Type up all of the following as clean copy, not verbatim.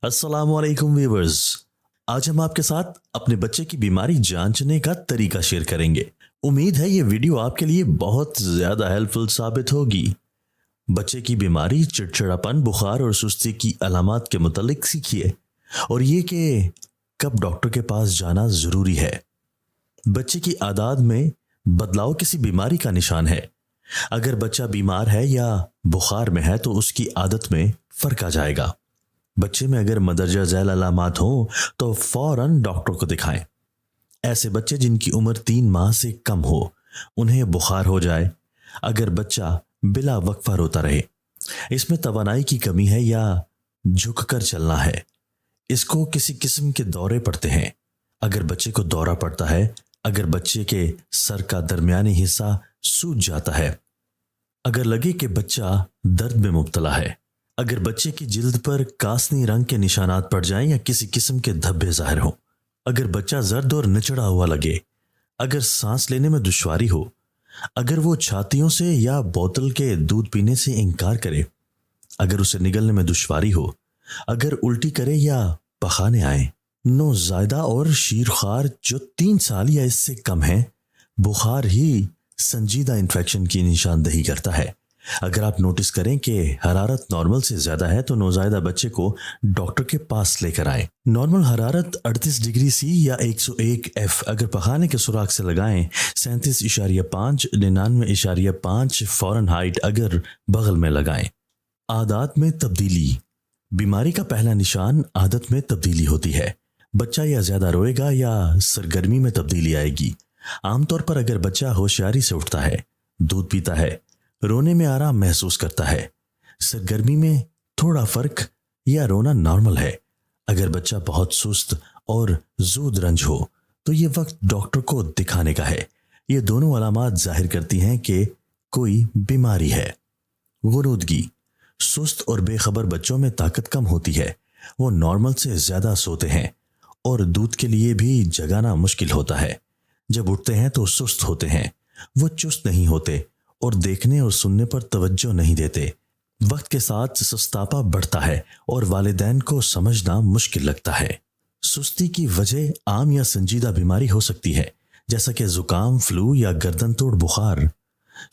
अस्सलाम वालेकुम व्यूअर्स। आज हम आपके साथ अपने बच्चे की बीमारी जांचने का तरीका शेयर करेंगे। उम्मीद है ये वीडियो आपके लिए बहुत ज़्यादा हेल्पफुल साबित होगी। बच्चे की बीमारी, चिड़चिड़ापन, बुखार और सुस्ती की अलामात के मुतालिक सीखिए और ये कि कब डॉक्टर के पास जाना ज़रूरी है। बच्चे की आदत में बदलाव किसी बीमारी का निशान है। अगर बच्चा बीमार है या बुखार में है तो उसकी आदत में फ़र्क आ जाएगा। बच्चे में अगर मदरजा झैल अलामात हो तो फौरन डॉक्टर को दिखाएं। ऐसे बच्चे जिनकी उम्र 3 माह से कम हो, उन्हें बुखार हो जाए, अगर बच्चा बिला वक्फा रोता रहे, इसमें तवानाई की कमी है या झुककर चलना है, इसको किसी किस्म के दौरे पड़ते हैं, अगर बच्चे को दौरा पड़ता है, अगर बच्चे के सर का दरमियानी हिस्सा सूज जाता है, अगर लगे कि बच्चा दर्द में मुब्तला है, अगर बच्चे की जिल्द पर कासनी रंग के निशानात पड़ जाएं या किसी किस्म के धब्बे जाहिर हो, अगर बच्चा जर्द और निचड़ा हुआ लगे, अगर सांस लेने में दुश्वारी हो, अगर वो छातियों से या बोतल के दूध पीने से इनकार करे, अगर उसे निगलने में दुश्वारी हो, अगर उल्टी करे या पखाने आए, नौज़ायदा और शीरखार जो 3 साल या इससे कम है, बुखार ही संजीदा इन्फेक्शन की निशानदही करता है। अगर आप नोटिस करें कि हरारत नॉर्मल से ज़्यादा है तो नौज़ायदा बच्चे को डॉक्टर के पास लेकर आएं। नॉर्मल हरारत 38 डिग्री सी या 101 एफ अगर पखाने के सुराख से लगाएं, 37.5 99.5 फ़ारेनहाइट अगर बगल में लगाएं। आदत में तब्दीली। बीमारी का पहला निशान आदत में तब्दीली होती है। बच्चा या ज़्यादा रोएगा या सरगर्मी में तब्दीली आएगी। आमतौर पर अगर बच्चा होशियारी से उठता है, दूध पीता है, रोने में आराम महसूस करता है, सरगर्मी में थोड़ा फर्क या रोना नॉर्मल है, अगर बच्चा बहुत सुस्त और ज़ूद रंज हो तो ये वक्त डॉक्टर को दिखाने का है। ये दोनों अलामात जाहिर करती हैं कि कोई बीमारी है। गुरूदगी। सुस्त और बेखबर बच्चों में ताकत कम होती है, वो नॉर्मल से ज़्यादा सोते हैं और दूध के लिए भी जगाना मुश्किल होता है। जब उठते हैं तो सुस्त होते हैं, वो चुस्त नहीं होते और देखने और सुनने पर तवज्जो नहीं देते। वक्त के साथ सुस्तापा बढ़ता है और वालिदैन को समझना मुश्किल लगता है। सुस्ती की वजह आम या संजीदा बीमारी हो सकती है, जैसा कि जुकाम, फ्लू या गर्दन तोड़ बुखार।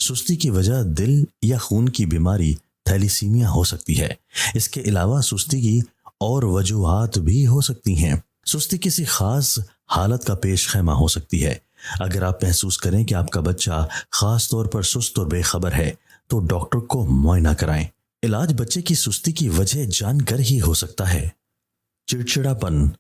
सुस्ती की वजह दिल या खून की बीमारी थैलीसीमिया हो सकती है। इसके अलावा सुस्ती की और वजूहात भी हो सकती हैं। सुस्ती किसी खास हालत का पेश खैमा हो सकती है। अगर आप महसूस करें कि आपका बच्चा खास तौर पर सुस्त और बेखबर है तो डॉक्टर को मुआयना कराएं। इलाज बच्चे की सुस्ती की वजह जानकर ही हो सकता है। चिड़चिड़ापन।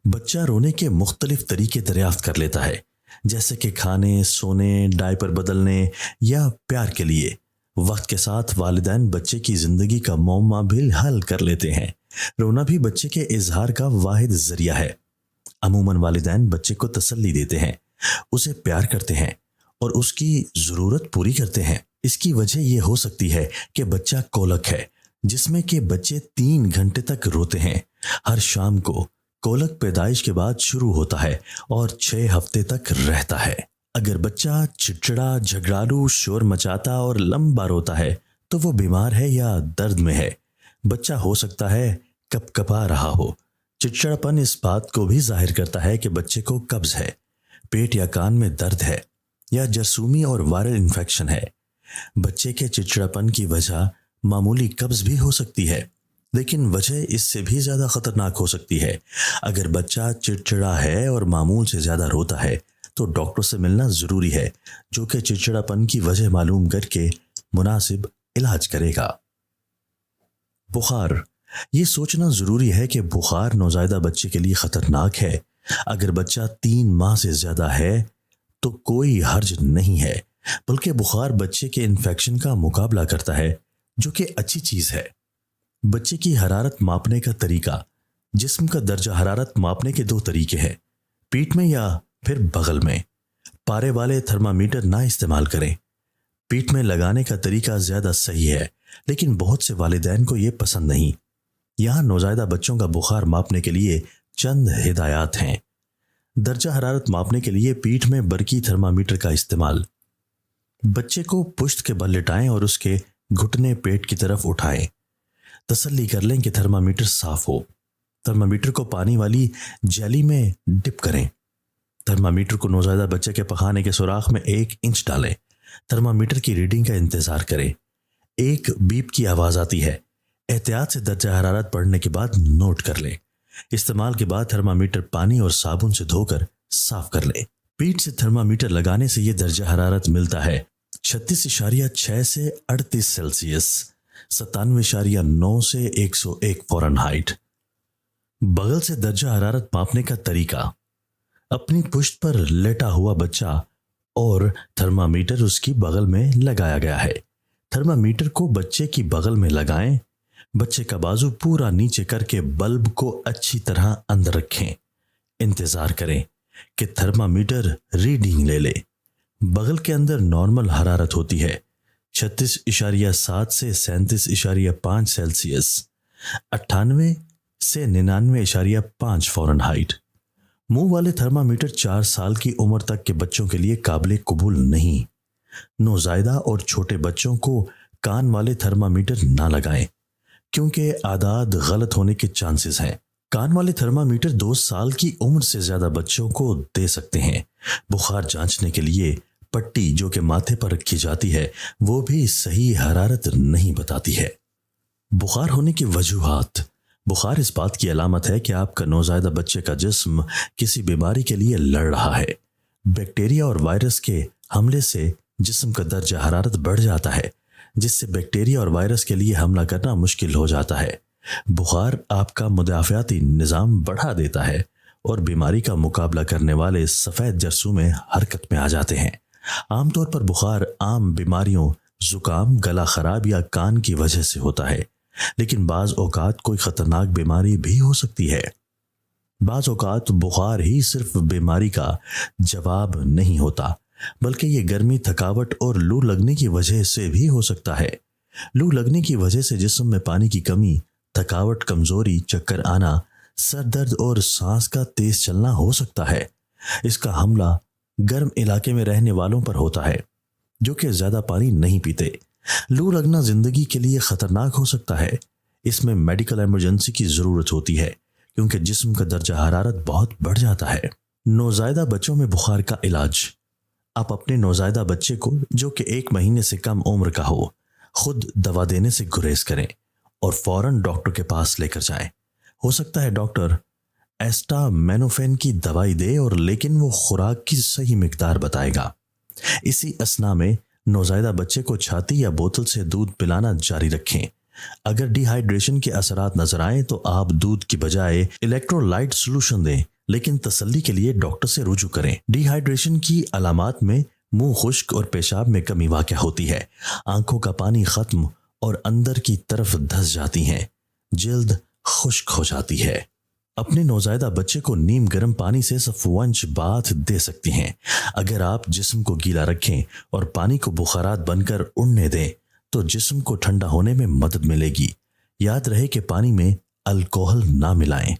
बच्चा रोने के मुख्तलिफ तरीके दरियाफ्त कर लेता है, जैसे कि खाने, सोने, डायपर बदलने या प्यार के लिए। वक्त के साथ वालिदैन बच्चे की जिंदगी का मौमा भी हल कर लेते हैं। रोना भी बच्चे के इजहार का वाहिद जरिया है। अमूमन वालिदैन बच्चे को तसल्ली देते हैं, उसे प्यार करते हैं और उसकी ज़रूरत पूरी करते हैं। इसकी वजह यह हो सकती है कि बच्चा कोलक है, जिसमें कि बच्चे 3 घंटे तक रोते हैं। हर शाम को कोलक पैदाइश के बाद शुरू होता है और 6 हफ्ते तक रहता है। अगर बच्चा चिड़चिड़ा, झगड़ालू, शोर मचाता और लंबा रोता है तो वो बीमार है या दर्द में है। बच्चा हो सकता है कपकपा रहा हो। चिड़चिड़ापन इस बात को भी जाहिर करता है कि बच्चे को कब्ज है, पेट या कान में दर्द है या जरसूमी और वायरल इन्फेक्शन है। बच्चे के चिड़चिड़ापन की वजह मामूली कब्ज भी हो सकती है, लेकिन वजह इससे भी ज़्यादा खतरनाक हो सकती है। अगर बच्चा चिड़चिड़ा है और मामूल से ज़्यादा रोता है तो डॉक्टर से मिलना ज़रूरी है, जो कि चिड़चिड़ापन की वजह मालूम करके मुनासिब इलाज करेगा। बुखार। ये सोचना ज़रूरी है कि बुखार नौज़ायदा बच्चे के लिए ख़तरनाक है। अगर बच्चा 3 माह से ज़्यादा है तो कोई हर्ज नहीं है, बल्कि बुखार बच्चे के इन्फेक्शन का मुकाबला करता है, जो कि अच्छी चीज़ है। बच्चे की हरारत मापने का तरीका। जिस्म का दर्जा हरारत मापने के 2 तरीके हैं, पीठ में या फिर बगल में। पारे वाले थर्मामीटर ना इस्तेमाल करें। पीठ में लगाने का तरीका ज़्यादा सही है, लेकिन बहुत से वालिदैन को ये पसंद नहीं। यहाँ नौज़ायदा बच्चों का बुखार मापने के लिए चंद हिदायत हैं। दर्जा हरारत मापने के लिए पीठ में बरकी थर्मामीटर का इस्तेमाल। बच्चे को पुश्त के बल लिटाएं और उसके घुटने पेट की तरफ उठाएं। तसल्ली कर लें कि थर्मामीटर साफ हो। थर्मामीटर को पानी वाली जेली में डिप करें। थर्मामीटर को नौज़ायदा बच्चे के पखाने के सुराख में 1 इंच डालें। थर्मामीटर की रीडिंग का इंतज़ार करें। एक बीप की आवाज़ आती है। एहतियात से दर्जा हरारत बढ़ने के बाद नोट कर लें। इस्तेमाल के बाद थर्मामीटर पानी और साबुन से धोकर साफ कर लें। पीठ से थर्मामीटर लगाने से ये दर्जा हरारत मिलता है 36.6 से 38 सेल्सियस, 97.9 से 101 फ़ारेनहाइट। बगल से दर्जा हरारत मापने का तरीका। अपनी पुश्त पर लेटा हुआ बच्चा और थर्मामीटर उसकी बगल में लगाया गया है। थर्मामीटर को बच्चे की बगल में लगाएं। बच्चे का बाजू पूरा नीचे करके बल्ब को अच्छी तरह अंदर रखें। इंतजार करें कि थर्मामीटर रीडिंग ले ले। बगल के अंदर नॉर्मल हरारत होती है 36.7 से 37.5 सेल्सियस, 98 से 99.5 फ़ारेनहाइट। मुंह वाले थर्मामीटर 4 साल की उम्र तक के बच्चों के लिए काबिल कबूल नहीं। नौज़ायदा और छोटे बच्चों को कान वाले थर्मामीटर ना लगाएं क्योंकि आदाद गलत होने के चांसेस हैं। कान वाले थर्मामीटर 2 साल की उम्र से ज्यादा बच्चों को दे सकते हैं। बुखार जांचने के लिए पट्टी जो कि माथे पर रखी जाती है वो भी सही हरारत नहीं बताती है। बुखार होने की वजूहात। बुखार इस बात की अलामत है कि आपका नौज़ायदा बच्चे का जिस्म किसी बीमारी के लिए लड़ रहा है। बैक्टीरिया और वायरस के हमले से जिस्म का दर्जा हरारत बढ़ जाता है, जिससे बैक्टीरिया और वायरस के लिए हमला करना मुश्किल हो जाता है। बुखार आपका मुदाफ़ियाती निज़ाम बढ़ा देता है और बीमारी का मुकाबला करने वाले सफ़ेद जरसूमे हरकत में आ जाते हैं। आमतौर पर बुखार आम बीमारियों ज़ुकाम, गला ख़राब या कान की वजह से होता है, लेकिन बाज़ औक़ात कोई ख़तरनाक बीमारी भी हो सकती है। बाज़ औक़ात बुखार ही सिर्फ बीमारी का जवाब नहीं होता, बल्कि ये गर्मी, थकावट और लू लगने की वजह से भी हो सकता है। लू लगने की वजह से जिस्म में पानी की कमी, थकावट, कमज़ोरी, चक्कर आना, सर दर्द और सांस का तेज चलना हो सकता है। इसका हमला गर्म इलाके में रहने वालों पर होता है जो कि ज़्यादा पानी नहीं पीते। लू लगना ज़िंदगी के लिए ख़तरनाक हो सकता है। इसमें मेडिकल इमरजेंसी की ज़रूरत होती है क्योंकि जिस्म का दर्जा हरारत बहुत बढ़ जाता है। नौज़ायदा बच्चों में बुखार का इलाज। आप अपने नौज़ायदा बच्चे को जो कि 1 महीने से कम उम्र का हो खुद दवा देने से गुरेज करें और फौरन डॉक्टर के पास लेकर जाएं। हो सकता है डॉक्टर एस्टामिनोफेन की दवाई दे और लेकिन वो खुराक की सही मिकदार बताएगा। इसी असना में नौज़ायदा बच्चे को छाती या बोतल से दूध पिलाना जारी रखें। अगर डिहाइड्रेशन के असरात नजर आए तो आप दूध की बजाय इलेक्ट्रोलाइट सॉल्यूशन दें, लेकिन तसल्ली के लिए डॉक्टर से रुजू करें। डिहाइड्रेशन की अलामात में मुंह खुश्क और पेशाब में कमी वाक़या होती है, आंखों का पानी खत्म और अंदर की तरफ धंस जाती हैं, जल्द खुश्क हो जाती है। अपने नौज़ायदा बच्चे को नीम गर्म पानी से सफवंच बाथ दे सकती हैं। अगर आप जिस्म को गीला रखें और पानी को बुखारात बनकर उड़ने दें तो जिस्म को ठंडा होने में मदद मिलेगी। याद रहे कि पानी में अल्कोहल ना मिलाएं।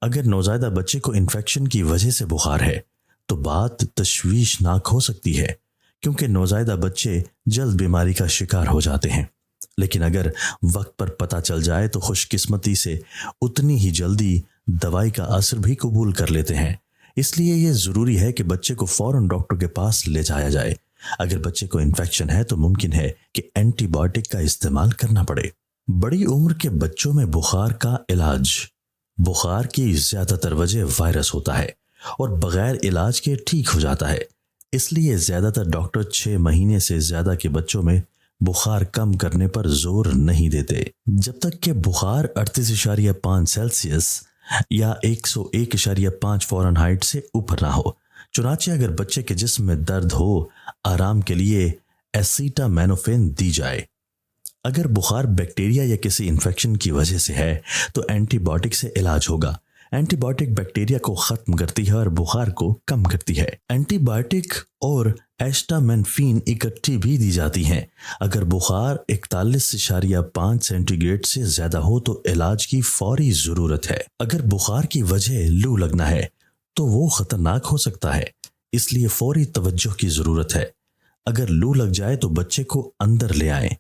अगर नौज़ायदा बच्चे को इन्फेक्शन की वजह से बुखार है तो बात तशवीशनाक हो सकती है क्योंकि नौज़ायदा बच्चे जल्द बीमारी का शिकार हो जाते हैं, लेकिन अगर वक्त पर पता चल जाए तो खुशकिस्मती से उतनी ही जल्दी दवाई का असर भी कबूल कर लेते हैं। इसलिए यह ज़रूरी है कि बच्चे को फ़ौरन डॉक्टर के पास ले जाया जाए। अगर बच्चे को इन्फेक्शन है तो मुमकिन है कि एंटीबायोटिक का इस्तेमाल करना पड़े। बड़ी उम्र के बच्चों में बुखार का इलाज। बुखार की ज़्यादातर वजह वायरस होता है और बगैर इलाज के ठीक हो जाता है। इसलिए ज़्यादातर डॉक्टर 6 महीने से ज़्यादा के बच्चों में बुखार कम करने पर जोर नहीं देते जब तक कि बुखार 38.5 सेल्सियस या 101.5 फ़ारेनहाइट से ऊपर ना हो। चुनाचे अगर बच्चे के जिस्म में दर्द हो, आराम के लिए एसिटामिनोफेन दी जाए। अगर बुखार बैक्टीरिया या किसी इन्फेक्शन की वजह से है तो एंटीबायोटिक से इलाज होगा। एंटीबायोटिक बैक्टीरिया को खत्म करती है और बुखार को कम करती है। एंटीबायोटिक और एस्टामिनोफेन इकट्ठी भी दी जाती हैं। अगर बुखार 41.5 सेंटीग्रेड से ज्यादा हो तो इलाज की फौरी जरूरत है। अगर बुखार की वजह लू लगना है तो वो खतरनाक हो सकता है, इसलिए फौरी तवज्जो की जरूरत है। अगर लू लग जाए तो बच्चे को अंदर ले आएं,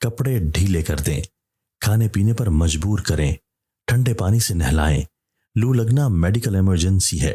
कपड़े ढीले कर दें, खाने पीने पर मजबूर करें, ٹھنڈے پانی سے نہلائیں۔ لو لگنا میڈیکل ایمرجنسی ہے